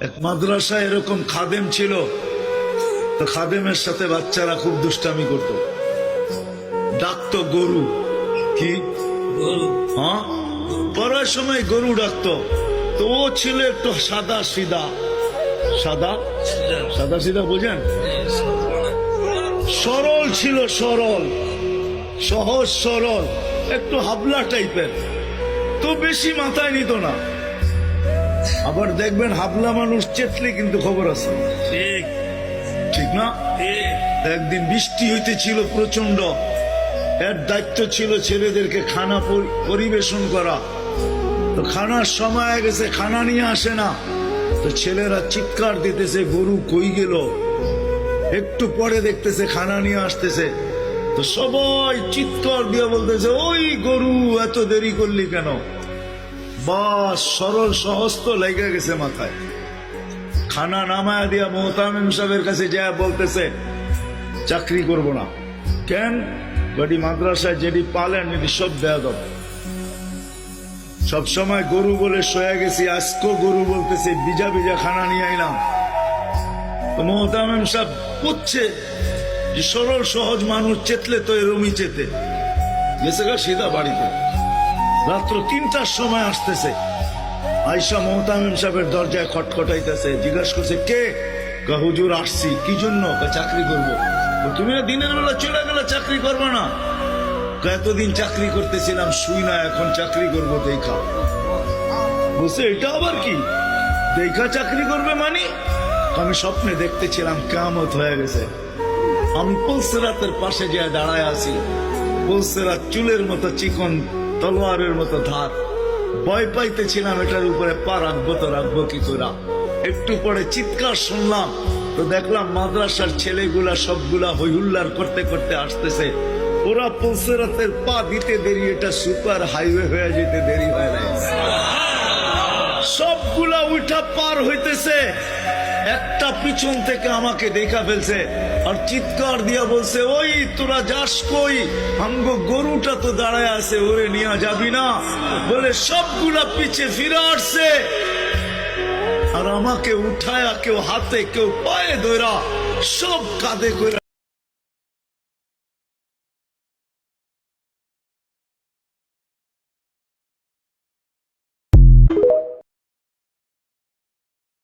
এক মাদ্রাসায় এরকম খাদেম ছিল, তো খাদেমের সাথে বাচ্চারা খুব দুষ্টামি করত, ডাকতো গরু। কি হ্যাঁ, পড়ার সময় গরু ডাকতো। তো ও ছিল একটু সাদা সিধা, সাদা সাদা সিধা বুঝেন, সরল ছিল, সরল সহজ সরল, একটু হাবলা টাইপের, তো বেশি মাথায় নিত না। আবার দেখবেন হাবলা মানুষ চেতলে কিন্তু খবর আছে, ঠিক ঠিক না? ঠিক। একদিন বৃষ্টি হইতেছিল প্রচন্ড, এর দায়িত্ব ছিল ছেলেদেরকে খানা পরিবেশন করা। তো খানার সময় হয়ে গেছে, খানা নিয়ে আসে না, তো ছেলেরা চিৎকার দিতেছে গরু কই গেল। একটু পরে দেখতেছে খানা নিয়ে আসতেছে, তো সবাই চিৎকার দিয়ে বলতেছে ওই গরু এত দেরি করলি কেন? বাস সরল সহজ তো লেগে গেছে মাথায়। খানা নামায়া দিয়া মোহতামিম সাহেবের কাছে যায় বলতেছে চাকরি করব না। কেন? বাড়ি মাদ্রাসায় যেটি পালেন এটি সব দেয়া দেব, সবসময় গরু বলে শোয়া গেছি, আজকেও গরু বলতেছে বিজা বিজা খানা নিয়ে আইলাম। তো মোহতামিম সাহেব বুঝছে যে সরল সহজ মানুষ চেতলে তো এরমই চেতে গেছে গা সিধা বাড়িতে। রাত্র ৩টার সময় আসতেছে, আয়সা মোহতামিম সাহেবের দরজায় খটখটাইতেছে, জিজ্ঞাসা করছে কে? হুজুর আসছি। কি জন্য? চাকরি করবো। তুমি না দিনের বেলা চলে গেলে চাকরি করবে না? এতদিন চাকরি করতেছিলাম শুই না, এখন চাকরি করবো দেখা। বলছে এটা আবার কি দেখা চাকরি করবে মানে? আমি স্বপ্নে দেখতেছিলাম কিয়ামত হয়ে গেছে, আমি পুলসিরাতের পাশে গিয়ে দাঁড়ায় আছি, পুলসিরাত চুলের মতো চিকন, তলোয়ারের মতো ধার। ভয় পাইতেছিলাম এটার উপরে পা রাখবো তো রাখবো কি করে। একটু পরে চিৎকার শুনলাম, তো দেখলাম মাদ্রাসার ছেলেগুলা সবগুলা হইহুল্লার করতে করতে আসতেছে। ওরা পুলসিরাতের পা দিতে দেরি, এটা সুপার হাইওয়ে হয়ে যেতে দেরি হয় না, সবগুলা উঠা পার হইতেছে। একটা পিছন থেকে আমাকে দেখা ফেলছে আর চিৎকার দিয়া বলছে ওই তোরা যাস কই? আমগো গরুটা তো দাঁড়ায় আছে, ওরে নিয়ে যাবি না? বলে সবগুলা পিছে ফিরে আসছে আর আমাকে উঠায়া কেউ হাতে কেউ পায়ে ধরা সব কাঁধে করে